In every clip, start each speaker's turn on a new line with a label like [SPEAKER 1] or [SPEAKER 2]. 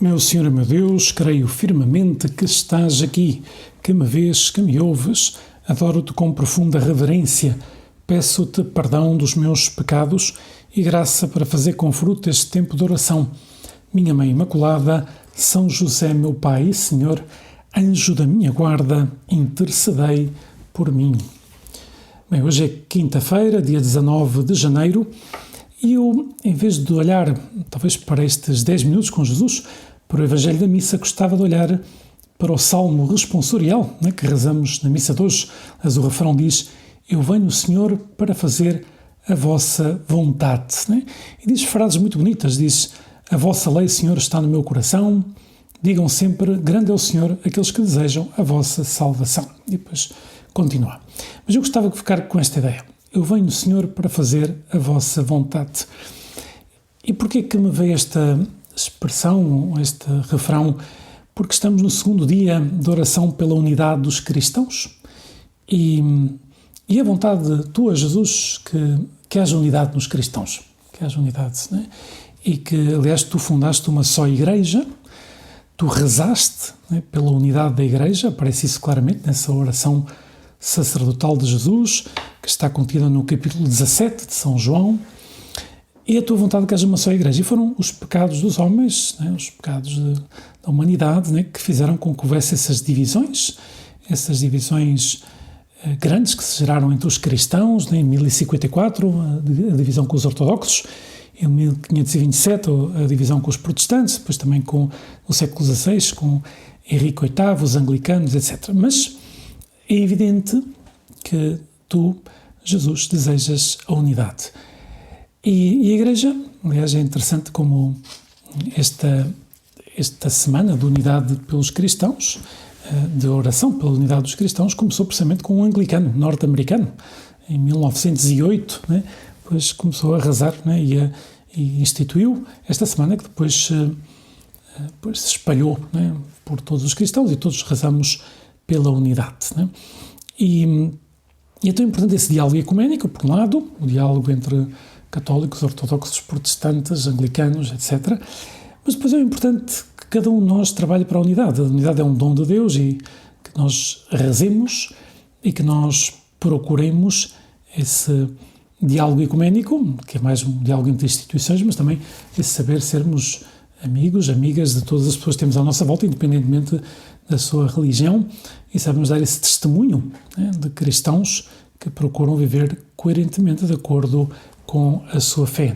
[SPEAKER 1] Meu Senhor e meu Deus, creio firmemente que estás aqui, que me vês, que me ouves. Adoro-te com profunda reverência. Peço-te perdão dos meus pecados e graça para fazer com fruto este tempo de oração. Minha Mãe Imaculada, São José, meu Pai e Senhor, anjo da minha guarda, intercedei por mim. Bem, hoje é quinta-feira, dia 19 de janeiro, e eu, em vez de olhar, talvez para estes 10 minutos com Jesus, para o Evangelho da Missa, gostava de olhar para o Salmo responsorial, que rezamos na Missa de hoje. Mas o refrão diz: Eu venho, Senhor, para fazer a vossa vontade. E diz frases muito bonitas, diz: A vossa lei, Senhor, está no meu coração. Digam sempre: grande é o Senhor, aqueles que desejam a vossa salvação. E depois continua. Mas eu gostava de ficar com esta ideia: eu venho, Senhor, para fazer a vossa vontade. E porquê que me veio esta expressão, este refrão? Porque estamos no segundo dia de oração pela unidade dos cristãos. E a vontade tua, Jesus, que haja unidade nos cristãos. Que haja unidade, E que, aliás, tu fundaste uma só igreja, tu rezaste pela unidade da igreja, aparece isso claramente nessa oração sacerdotal de Jesus, que está contida no capítulo 17 de São João, e a tua vontade que haja uma só igreja. E foram os pecados dos homens, os pecados da humanidade, que fizeram com que houvesse essas divisões grandes que se geraram entre os cristãos, em 1054, a divisão com os ortodoxos, em 1527 a divisão com os protestantes, depois também no século XVI, com Henrique VIII, os anglicanos, etc. Mas é evidente que tu, Jesus, desejas a unidade. E a Igreja, aliás, é interessante como esta semana de unidade pelos cristãos, de oração pela unidade dos cristãos, começou precisamente com um anglicano norte-americano, em 1908, depois começou a rezar e instituiu esta semana, que depois se espalhou por todos os cristãos e todos rezamos pela unidade. E é tão importante esse diálogo ecuménico, por um lado, o diálogo entre católicos, ortodoxos, protestantes, anglicanos, etc. Mas depois é importante que cada um de nós trabalhe para a unidade. A unidade é um dom de Deus e que nós rezemos e que nós procuremos esse diálogo ecuménico, que é mais um diálogo entre instituições, mas também esse saber sermos amigos, amigas de todas as pessoas que temos à nossa volta, independentemente da sua religião, e sabemos dar esse testemunho de cristãos que procuram viver coerentemente de acordo com a sua fé.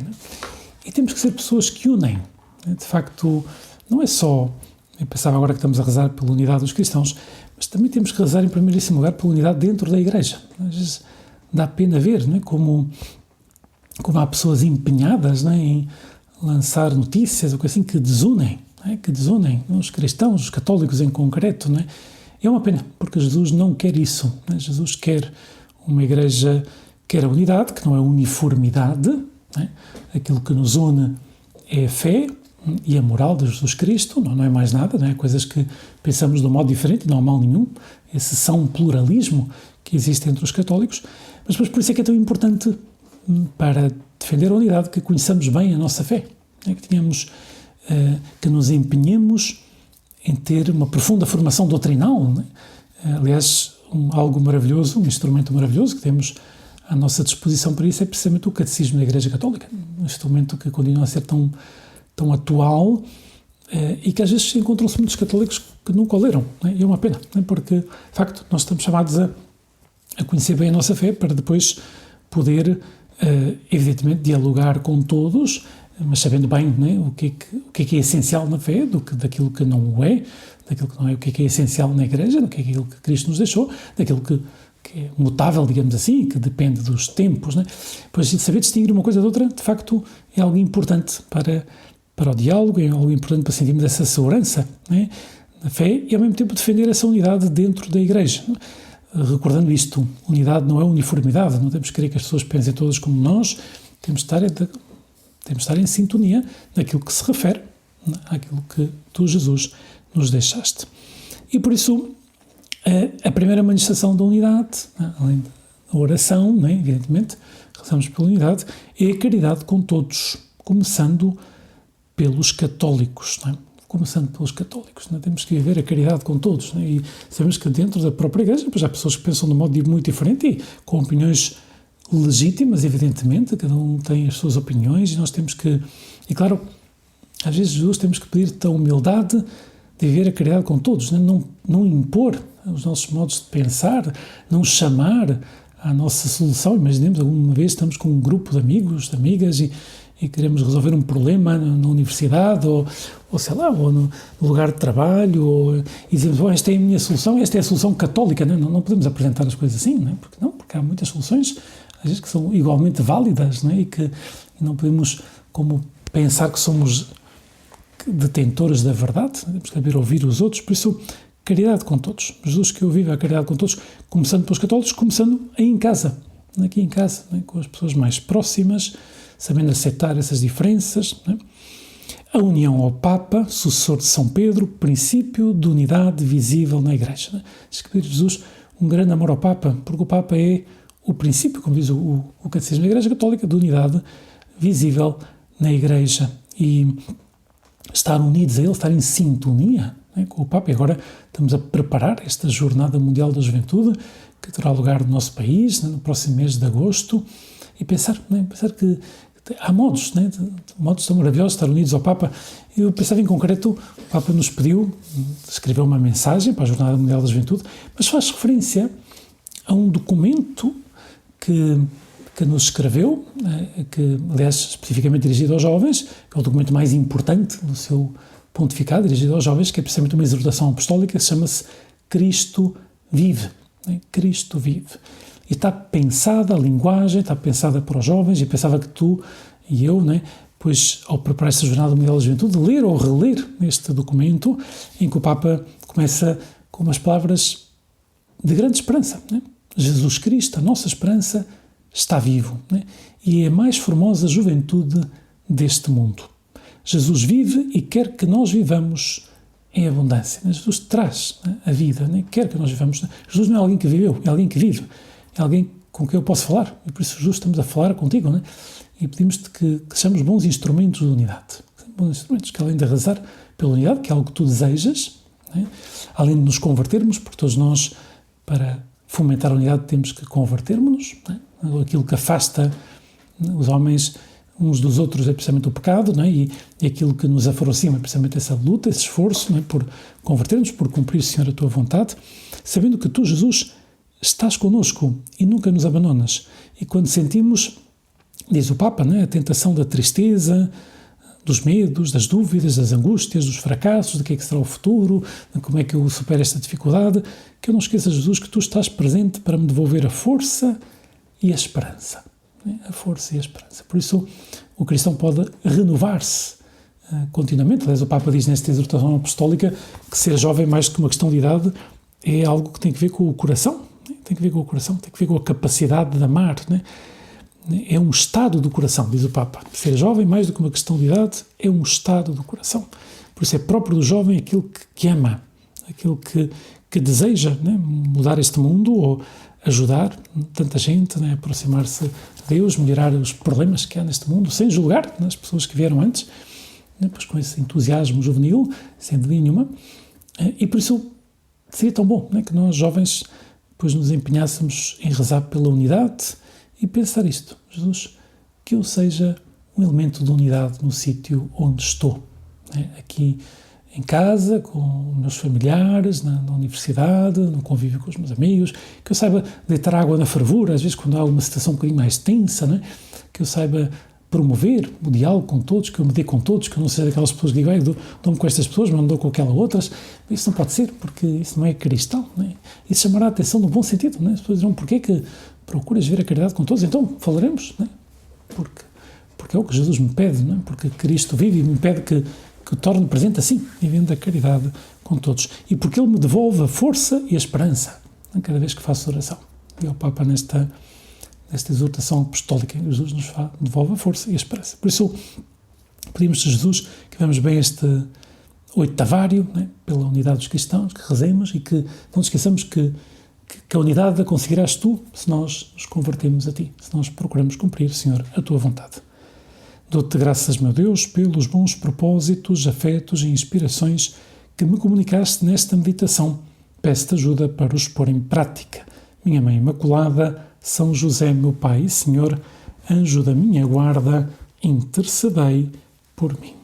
[SPEAKER 1] E temos que ser pessoas que unem. De facto, não é só, eu pensava agora que estamos a rezar pela unidade dos cristãos, mas também temos que rezar em primeiríssimo lugar pela unidade dentro da Igreja. Às vezes dá pena ver como há pessoas empenhadas em lançar notícias ou coisa assim que desunem os cristãos, os católicos em concreto. É uma pena, porque Jesus não quer isso. Jesus quer uma Igreja, quer a unidade, que não é uniformidade. Aquilo que nos une é a fé e a moral de Jesus Cristo, não é mais nada, coisas que pensamos de um modo diferente, não há mal nenhum, esse são pluralismo que existe entre os católicos, mas depois por isso é que é tão importante para defender a unidade que conheçamos bem a nossa fé, que nos empenhemos em ter uma profunda formação doutrinal. Aliás, algo maravilhoso, um instrumento maravilhoso que temos à nossa disposição para isso é precisamente o Catecismo da Igreja Católica, um instrumento que continua a ser tão atual e que às vezes encontram-se muitos católicos que nunca o leram. E é uma pena, porque, de facto, nós estamos chamados a conhecer bem a nossa fé para depois poder, evidentemente, dialogar com todos, mas sabendo bem o que é essencial na fé, daquilo que não é, daquilo que não é, o que é essencial na Igreja, do que é aquilo que Cristo nos deixou, daquilo que é mutável, digamos assim, que depende dos tempos. Pois saber distinguir uma coisa da outra, de facto, é algo importante para o diálogo, é algo importante para sentirmos essa segurança na fé e, ao mesmo tempo, defender essa unidade dentro da Igreja. Recordando isto, unidade não é uniformidade, não temos que querer que as pessoas pensem todas como nós, temos de estar em sintonia naquilo que se refere àquilo que tu, Jesus, nos deixaste. E por isso, a primeira manifestação da unidade, além da oração, evidentemente, rezamos pela unidade, é a caridade com todos, começando pelos católicos. começando pelos católicos. Não é? Temos que viver a caridade com todos. Não é? E sabemos que dentro da própria Igreja há pessoas que pensam de um modo muito diferente e com opiniões legítimas, evidentemente, cada um tem as suas opiniões e nós temos que, e claro, às vezes Jesus temos que pedir-te a humildade de viver a caridade com todos, não impor os nossos modos de pensar, não chamar à nossa solução. Imaginemos, alguma vez estamos com um grupo de amigos, de amigas e queremos resolver um problema na universidade ou sei lá, ou no lugar de trabalho e dizemos, esta é a minha solução, esta é a solução católica. Não podemos apresentar as coisas assim, não é? Porque há muitas soluções, às vezes, que são igualmente válidas, não é? E não podemos pensar que somos detentores da verdade, temos que saber ouvir os outros. Por isso, caridade com todos. Jesus que eu vivo a caridade com todos, começando pelos católicos, começando aí em casa, aqui em casa, né? Com as pessoas mais próximas, sabendo aceitar essas diferenças. Né? A união ao Papa, sucessor de São Pedro, princípio de unidade visível na Igreja. Né? Diz que pedir Jesus um grande amor ao Papa, porque o Papa é o princípio, como diz o Catecismo da Igreja Católica, de unidade visível na Igreja. E estar unidos a ele, estar em sintonia, né, com o Papa. E agora estamos a preparar esta Jornada Mundial da Juventude, que terá lugar no nosso país, né, no próximo mês de agosto, e pensar que há modos, né, modos tão maravilhosos de estar unidos ao Papa. Eu pensava em concreto, o Papa nos pediu, escreveu uma mensagem para a Jornada Mundial da Juventude, mas faz referência a um documento que nos escreveu, que, aliás, especificamente dirigido aos jovens, que é o documento mais importante do seu pontificado, dirigido aos jovens, que é precisamente uma exortação apostólica, que chama-se Cristo Vive. Cristo Vive. E está pensada a linguagem, está pensada para os jovens, e pensava que tu e eu, pois, ao preparar esta Jornada Mundial da Juventude, ler ou reler este documento, em que o Papa começa com umas palavras de grande esperança. Jesus Cristo, a nossa esperança, está vivo, e é a mais formosa juventude deste mundo. Jesus vive e quer que nós vivamos em abundância. Jesus traz a vida, quer que nós vivamos. Jesus não é alguém que viveu, é alguém que vive, é alguém com quem eu posso falar, e por isso, Jesus, estamos a falar contigo, e pedimos-te que sejamos bons instrumentos de unidade. Bons instrumentos que, além de arrasar pela unidade, que é algo que tu desejas, além de nos convertermos, porque todos nós, para fomentar a unidade, temos que convertermos-nos, aquilo que afasta os homens uns dos outros é precisamente o pecado, e aquilo que nos aproxima é precisamente essa luta, esse esforço, por convertermos, por cumprir, Senhor, a tua vontade, sabendo que tu, Jesus, estás connosco e nunca nos abandonas. E quando sentimos, diz o Papa, a tentação da tristeza, dos medos, das dúvidas, das angústias, dos fracassos, de que é que será o futuro, de como é que eu supero esta dificuldade, que eu não esqueça, Jesus, que tu estás presente para me devolver a força e a esperança. A força e a esperança. Por isso, o cristão pode renovar-se continuamente. Aliás, o Papa diz nesta exortação apostólica que ser jovem, mais do que uma questão de idade, é algo que tem que ver com o coração. Tem que ver com o coração, tem que ver com a capacidade de amar. É um estado do coração, diz o Papa. Ser jovem, mais do que uma questão de idade, é um estado do coração. Por isso é próprio do jovem aquilo que ama, aquilo que deseja mudar este mundo ou ajudar tanta gente a aproximar-se de Deus, melhorar os problemas que há neste mundo, sem julgar as pessoas que vieram antes, pois com esse entusiasmo juvenil, sem dúvida nenhuma. E por isso seria tão bom que nós, jovens, pois nos empenhássemos em rezar pela unidade e pensar isto: Jesus, que eu seja um elemento de unidade no sítio onde estou, aqui em casa, com meus familiares, na universidade, no convívio com os meus amigos, que eu saiba deitar água na fervura, às vezes quando há uma situação um bocadinho mais tensa, que eu saiba promover o diálogo com todos, que eu me dê com todos, que eu não seja daquelas pessoas que dizem, dou-me com estas pessoas, mas não dou com aquelas outras. Isso não pode ser, porque isso não é cristão. Isso chamará a atenção no bom sentido. As pessoas dirão, porquê que procuras ver a caridade com todos? Então, falaremos, porque é o que Jesus me pede, porque Cristo vive e me pede que o torne presente assim, vivendo a caridade com todos. E porque Ele me devolve a força e a esperança cada vez que faço oração. E o Papa, nesta exortação apostólica, Jesus nos devolve a força e a esperança. Por isso, pedimos a Jesus que vamos bem este oitavário, pela unidade dos cristãos, que rezemos e que não nos esqueçamos que a unidade a conseguirás tu se nós nos convertermos a ti, se nós procuramos cumprir, Senhor, a tua vontade. Dou-te graças, meu Deus, pelos bons propósitos, afetos e inspirações que me comunicaste nesta meditação. Peço-te ajuda para os pôr em prática. Minha Mãe Imaculada, São José, meu Pai e Senhor, anjo da minha guarda, intercedei por mim.